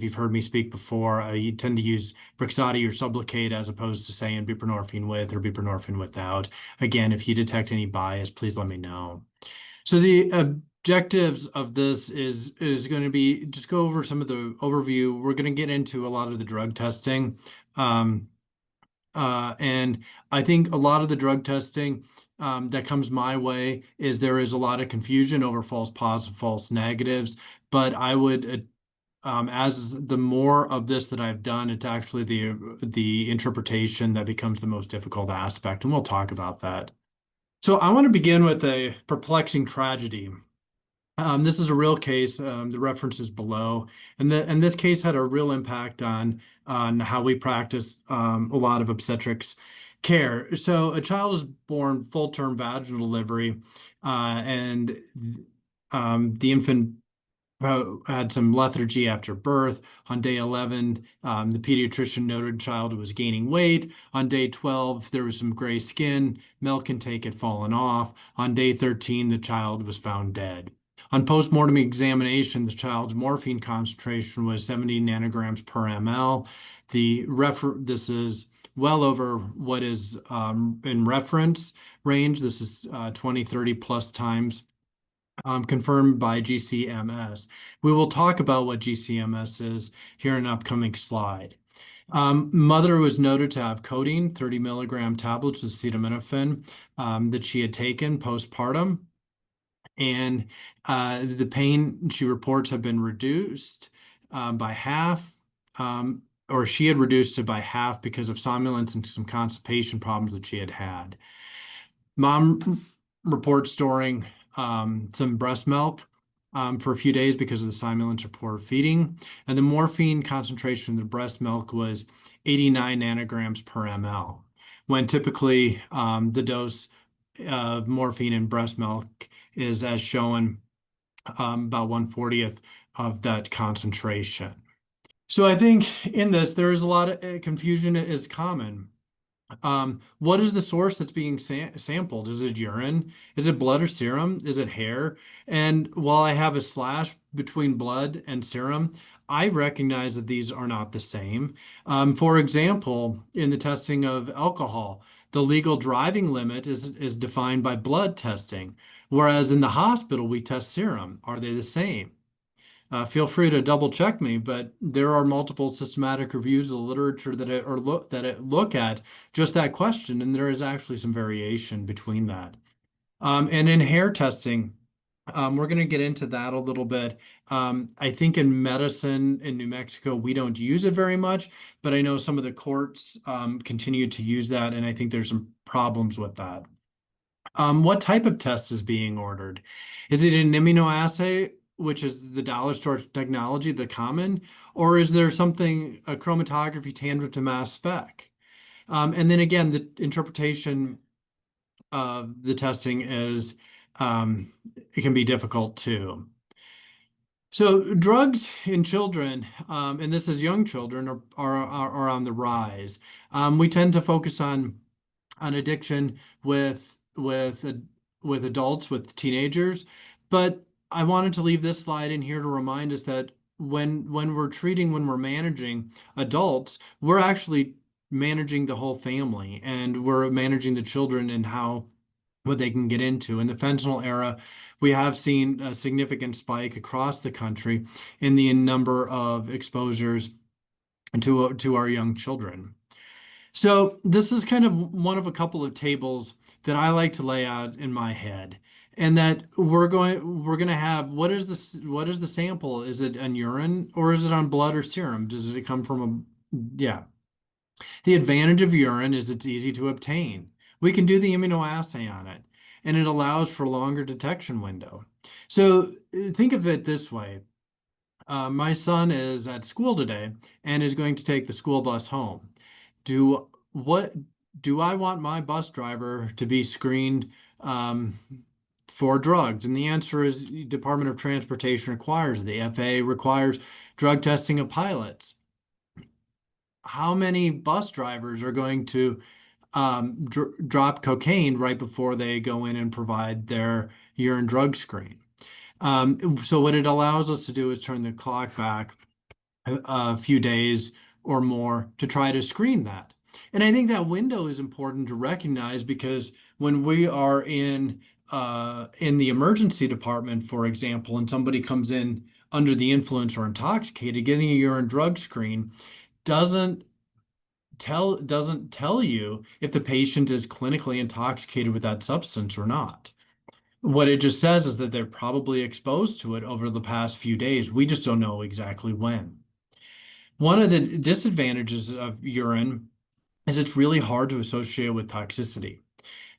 you've heard me speak before, you tend to use Brixadi or Sublocade as opposed to saying buprenorphine with or buprenorphine without. Again, if you detect any bias, please let me know. So the objectives of this is going to be just go over some of the overview. We're going to get into a lot of the drug testing. Um, and I think a lot of the drug testing that comes my way is there is a lot of confusion over false positives, false negatives. But I would, as the more of this that I've done, it's actually the interpretation that becomes the most difficult aspect, and we'll talk about that. So I want to begin with a perplexing tragedy. This is a real case. The reference is below, and this case had a real impact on how we practice a lot of obstetrics care. So a child is born full-term vaginal delivery, and the infant had some lethargy after birth. On day 11, the pediatrician noted child was gaining weight. On day 12, there was some gray skin. Milk intake had fallen off. On day 13, the child was found dead. On postmortem examination, the child's morphine concentration was 70 nanograms per ml. This is well over what is in reference range. This is 20, 30 plus times confirmed by GCMS. We will talk about what GCMS is here in an upcoming slide. Mother was noted to have codeine, 30 milligram tablets of acetaminophen that she had taken postpartum. And the pain she reports have been reduced by half, or she had reduced it by half because of somnolence and some constipation problems that she had had. Mom reports storing some breast milk for a few days because of the somnolence or poor feeding. And the morphine concentration in the breast milk was 89 nanograms per ml, when typically the dose of morphine in breast milk is, as shown, about 1/40th of that concentration. So I think in this, there is a lot of confusion is common. What is the source that's being sampled? Is it urine? Is it blood or serum? Is it hair? And while I have a slash between blood and serum, I recognize that these are not the same. For example, in the testing of alcohol, the legal driving limit is defined by blood testing, whereas in the hospital, we test serum. Are they the same? Feel free to double check me, but there are multiple systematic reviews of the literature that look at just that question, and there is actually some variation between that. And in hair testing, we're going to get into that a little bit. I think in medicine in New Mexico, we don't use it very much, but I know some of the courts continue to use that, and I think there's some problems with that. What type of test is being ordered? Is it an immunoassay, which is the dollar store technology, the common, or is there something, a chromatography tandem to mass spec? And then again, the interpretation of the testing is, it can be difficult too. So drugs in children, and this is young children, are on the rise. We tend to focus on addiction with adults, with teenagers. But I wanted to leave this slide in here to remind us that when we're managing adults, we're actually managing the whole family, and we're managing the children and what they can get into. In the fentanyl era, we have seen a significant spike across the country in the number of exposures to our young children. So this is kind of one of a couple of tables that I like to lay out in my head, and that we're going to have what is the sample? Is it on urine or is it on blood or serum? Does it come from yeah. The advantage of urine is it's easy to obtain. We can do the immunoassay on it, and it allows for a longer detection window. So think of it this way. My son is at school today and is going to take the school bus home. What do I want my bus driver to be screened for drugs? And the answer is Department of Transportation requires it. The FAA requires drug testing of pilots. How many bus drivers are going to drop cocaine right before they go in and provide their urine drug screen? So what it allows us to do is turn the clock back a few days or more to try to screen that. And I think that window is important to recognize because when we are in the emergency department, for example, and somebody comes in under the influence or intoxicated, getting a urine drug screen doesn't doesn't tell you if the patient is clinically intoxicated with that substance or not. What it just says is that they're probably exposed to it over the past few days. We just don't know exactly when. One of the disadvantages of urine is it's really hard to associate with toxicity.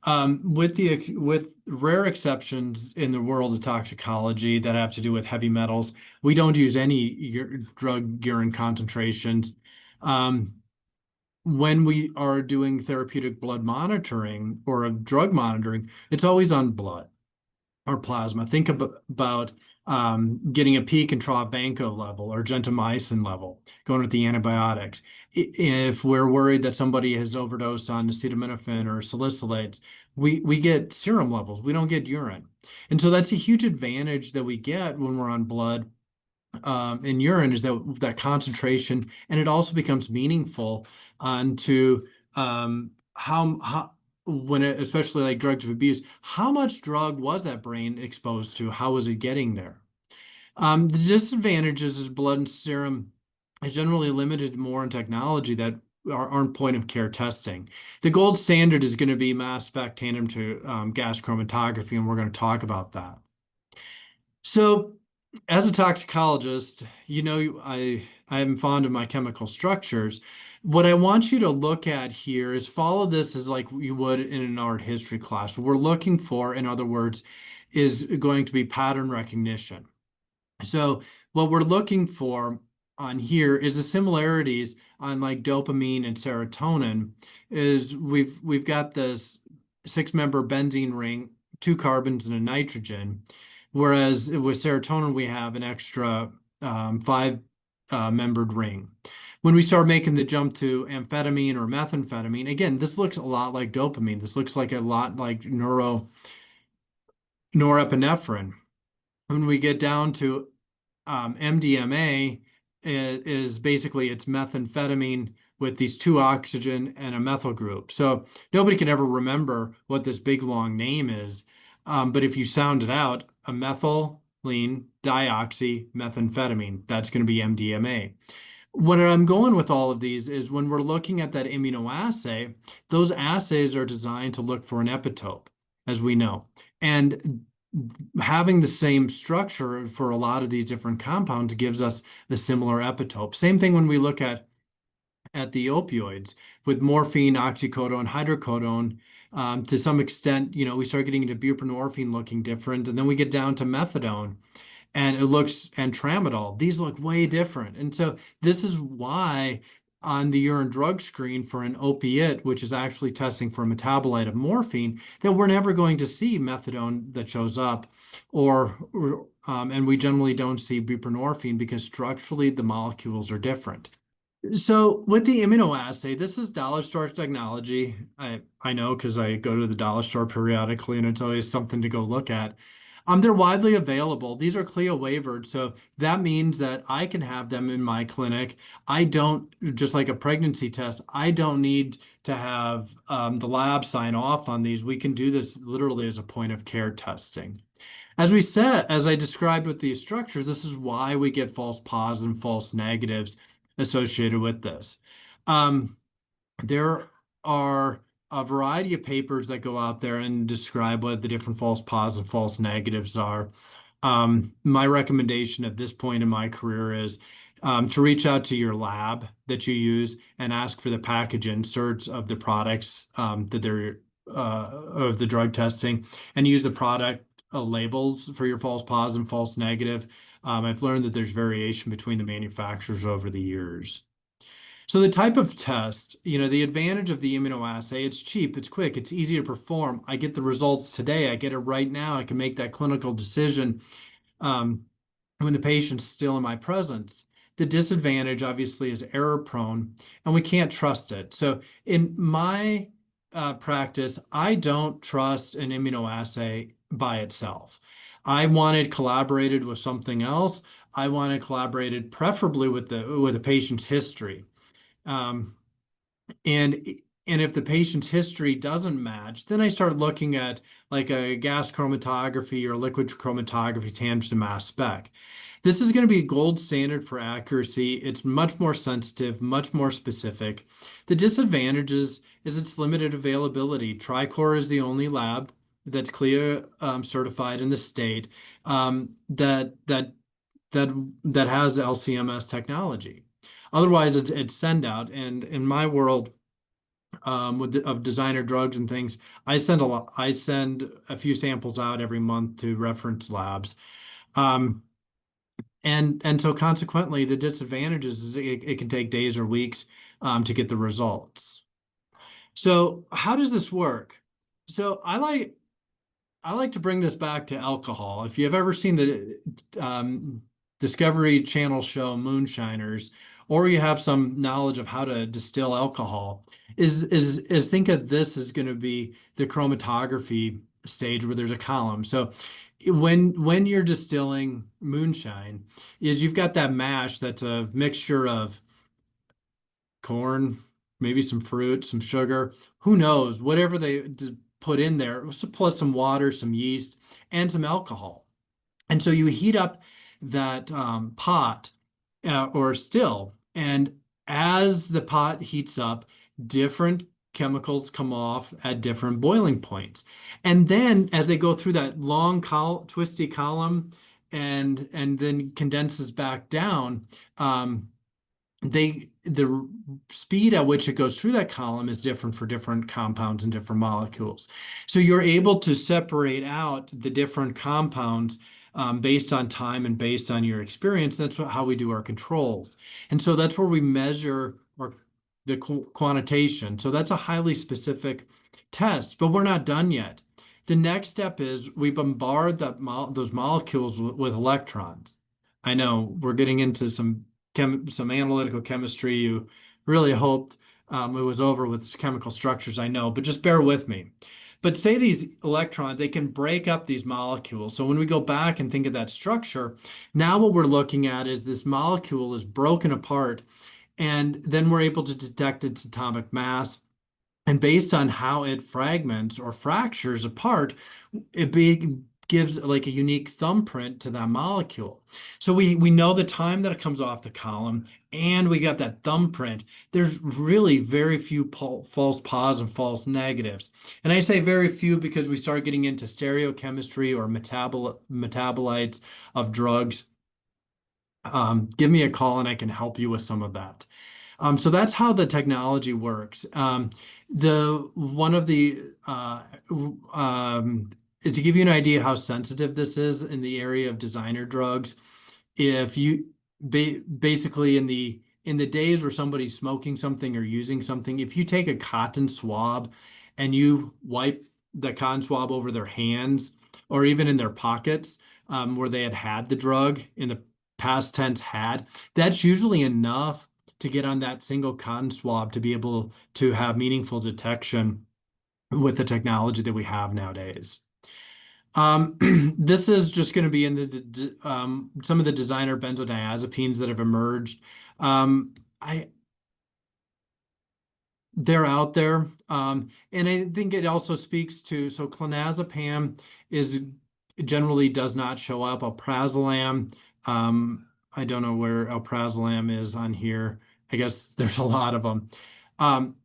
With rare exceptions in the world of toxicology that have to do with heavy metals, we don't use any drug urine concentrations. Um, when we are doing therapeutic blood monitoring or a drug monitoring, it's always on blood or plasma. Think about getting a peak and trough Banco level or gentamicin level, going with the antibiotics. If we're worried that somebody has overdosed on acetaminophen or salicylates, we get serum levels. We don't get urine. And so that's a huge advantage that we get when we're on blood in urine is that concentration, and it also becomes meaningful onto how when it, especially like drugs of abuse, how much drug was that brain exposed to? How was it getting there? The disadvantages is blood and serum is generally limited more in technology that aren't point of care testing. The gold standard is going to be mass spec tandem to gas chromatography, and we're going to talk about that. So, as a toxicologist, I'm fond of my chemical structures. What I want you to look at here is follow this as like you would in an art history class. What we're looking for, in other words, is going to be pattern recognition. So what we're looking for on here is the similarities on like dopamine and serotonin is we've got this six-member benzene ring, two carbons and a nitrogen, whereas with serotonin we have an extra five membered ring. When we start making the jump to amphetamine or methamphetamine, again, this looks a lot like dopamine. This looks like a lot like norepinephrine. When we get down to MDMA is basically it's methamphetamine with these two oxygen and a methyl group. So nobody can ever remember what this big long name is. But if you sound it out, a methylene dioxy methamphetamine, that's going to be MDMA. What I'm going with all of these is when we're looking at that immunoassay, those assays are designed to look for an epitope, as we know. And having the same structure for a lot of these different compounds gives us the similar epitope. Same thing when we look at the opioids with morphine, oxycodone, hydrocodone. To some extent, we start getting into buprenorphine looking different, and then we get down to methadone and tramadol. These look way different. And so this is why on the urine drug screen for an opiate, which is actually testing for a metabolite of morphine, that we're never going to see methadone that shows up, and we generally don't see buprenorphine because structurally the molecules are different. So with the immunoassay, this is dollar store technology. I know because I go to the dollar store periodically, and it's always something to go look at. They're widely available. These are CLIA waivered, so that means that I can have them in my clinic. I don't, just like a pregnancy test, I don't need to have the lab sign off on these. We can do this literally as a point of care testing. As we said, as I described with these structures, this is why we get false positives and false negatives associated with this. There are a variety of papers that go out there and describe what the different false positives and false negatives are. My recommendation at this point in my career is to reach out to your lab that you use and ask for the package inserts of the products that they're of the drug testing and use the product labels for your false positive and false negative. I've learned that there's variation between the manufacturers over the years. So the type of test, the advantage of the immunoassay, it's cheap, it's quick, it's easy to perform. I get the results today. I get it right now. I can make that clinical decision when the patient's still in my presence. The disadvantage, obviously, is error prone, and we can't trust it. So in my practice, I don't trust an immunoassay by itself. I wanted collaborated with something else. I wanted collaborated preferably with the patient's history. Um, and and if the patient's history doesn't match, then I start looking at like a gas chromatography or liquid chromatography tangent mass spec. This is going to be gold standard for accuracy. It's much more sensitive, much more specific. The disadvantages is its limited availability. Tricor is the only lab that's CLIA certified in the state that has LCMS technology. Otherwise, it's send out. And in my world, of designer drugs and things, I send a few samples out every month to reference labs. Um, and so consequently, the disadvantages is it can take days or weeks to get the results. So how does this work? So I like to bring this back to alcohol. If you've ever seen the Discovery Channel show Moonshiners, or you have some knowledge of how to distill alcohol, is think of this as going to be the chromatography stage where there's a column. So when you're distilling moonshine, is you've got that mash that's a mixture of corn, maybe some fruit, some sugar, who knows, whatever they put in there, plus some water, some yeast, and some alcohol. And so you heat up that pot or still, and as the pot heats up, different chemicals come off at different boiling points. And then as they go through that long twisty column and then condenses back down, um, the speed at which it goes through that column is different for different compounds and different molecules. So you're able to separate out the different compounds based on time and based on your experience. That's how we do our controls. And so that's where we measure the quantitation. So that's a highly specific test, but we're not done yet. The next step is we bombard those molecules with electrons. I know we're getting into some analytical chemistry. You really hoped it was over with chemical structures, I know, but just bear with me. But say these electrons, they can break up these molecules. So when we go back and think of that structure, now what we're looking at is this molecule is broken apart, and then we're able to detect its atomic mass. And based on how it fragments or fractures apart, gives like a unique thumbprint to that molecule. So we know the time that it comes off the column, and we got that thumbprint. There's really very few false positives and false negatives. And I say very few because we start getting into stereochemistry or metabolites of drugs. Give me a call and I can help you with some of that. So that's how the technology works. The one of the To give you an idea how sensitive this is in the area of designer drugs, if you basically in the days where somebody's smoking something or using something, if you take a cotton swab and you wipe the cotton swab over their hands or even in their pockets where they had the drug in the past tense had, that's usually enough to get on that single cotton swab to be able to have meaningful detection with the technology that we have nowadays. This is just going to be in some of the designer benzodiazepines that have emerged. I They're out there, and I think it also speaks to so clonazepam is generally does not show up. Alprazolam, I don't know where alprazolam is on here. I guess there's a lot of them. Um,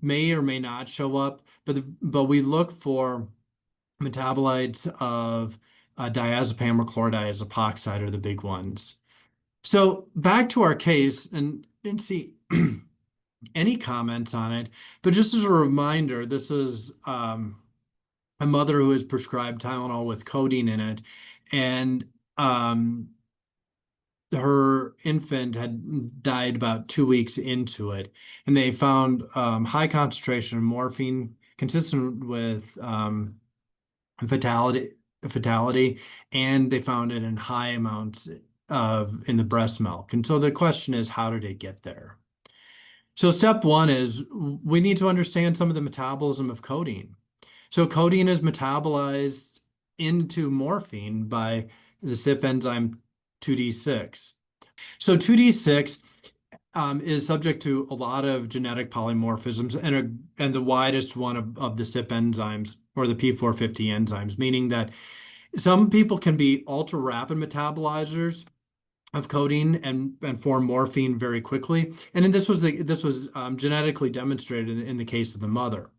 may or may not show up, but we look for metabolites of diazepam or chlorodiazepoxide are the big ones. So back to our case and see any comments on it. But just as a reminder, this is a mother who is prescribed Tylenol with codeine in it, and her infant had died about 2 weeks into it, and they found high concentration of morphine consistent with fatality fatality, and they found it in high amounts in the breast milk. And so the question is, how did it get there? So step one is we need to understand some of the metabolism of codeine. So codeine is metabolized into morphine by the CYP enzyme 2D6. So 2D6 is subject to a lot of genetic polymorphisms, and the widest one of the CYP enzymes, or the P450 enzymes, meaning that some people can be ultra rapid metabolizers of codeine and form morphine very quickly. And then this was genetically demonstrated in the case of the mother.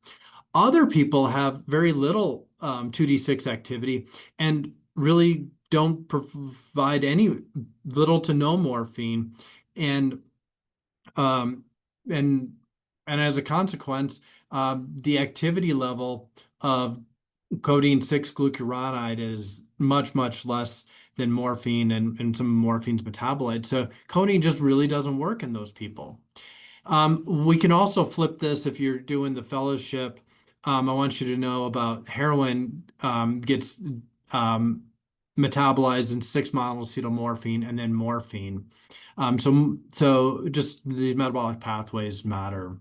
Other people have very little 2D6 activity and really don't provide any little to no morphine, and um, and and as a consequence, the activity level of codeine 6 glucuronide is much less than morphine and some morphine's metabolites. So codeine just really doesn't work in those people. We can also flip this if you're doing the fellowship. I want you to know about heroin gets metabolized in 6-monoacetylmorphine and then morphine. So just these metabolic pathways matter.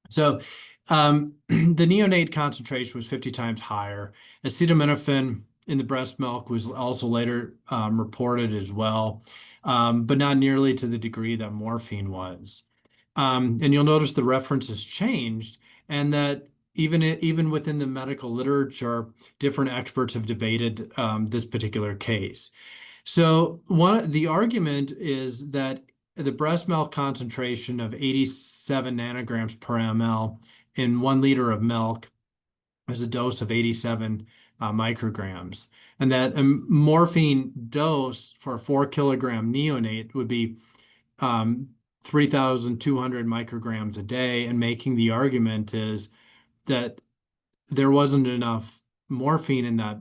So the neonate concentration was 50 times higher. Acetaminophen in the breast milk was also later reported as well, but not nearly to the degree that morphine was. And you'll notice the references changed, and that even within the medical literature, different experts have debated this particular case. So the argument is that the breast milk concentration of 87 nanograms per ml in 1 liter of milk is a dose of 87 micrograms, and that a morphine dose for a 4 kilogram neonate would be 3,200 micrograms a day. And making the argument is that there wasn't enough morphine in that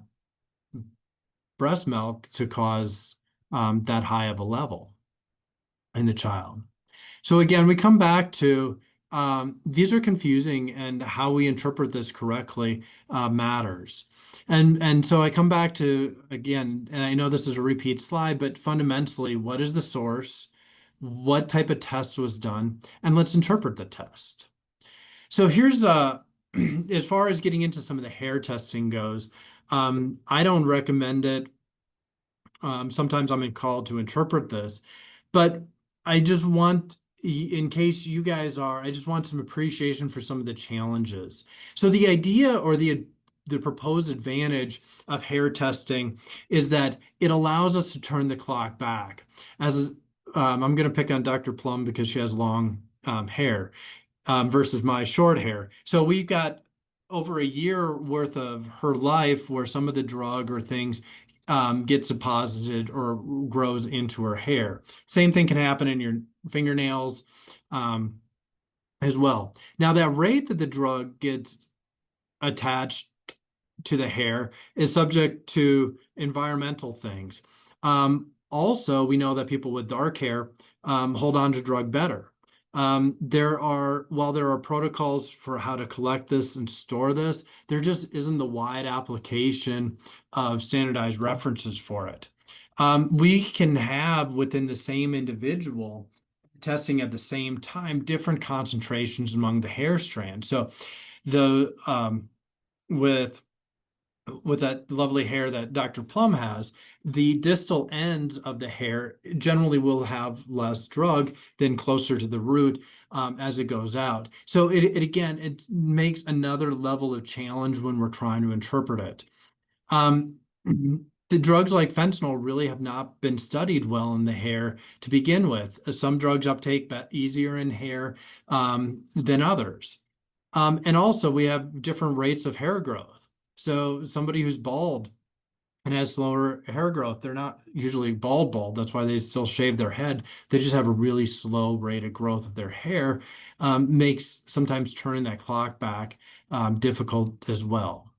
breast milk to cause that high of a level in the child. So again, we come back to these are confusing, and how we interpret this correctly matters. And so I come back to, again, and I know this is a repeat slide, but fundamentally, what is the source? What type of test was done? And let's interpret the test. So here's as far as getting into some of the hair testing goes, I don't recommend it. Sometimes I'm called to interpret this, but I just want, in case you guys are, I just want some appreciation for some of the challenges. So the idea, or the proposed advantage of hair testing, is that it allows us to turn the clock back. As I'm going to pick on Dr. Plum because she has long hair versus my short hair. So we've got over a year worth of her life where some of the drug or things gets deposited or grows into her hair. Same thing can happen in your fingernails as well. Now, that rate that the drug gets attached to the hair is subject to environmental things. Also, we know that people with dark hair hold on to drug better. While there are protocols for how to collect this and store this, there just isn't the wide application of standardized references for it. We can have within the same individual testing at the same time different concentrations among the hair strands. So the with that lovely hair that Dr. Plum has, the distal ends of the hair generally will have less drug than closer to the root as it goes out. So it makes another level of challenge when we're trying to interpret it. The drugs like fentanyl really have not been studied well in the hair to begin with. Some drugs uptake easier in hair than others. And also we have different rates of hair growth. So somebody who's bald and has slower hair growth, they're not usually bald. That's why they still shave their head. They just have a really slow rate of growth of their hair, makes sometimes turning that clock back difficult as well.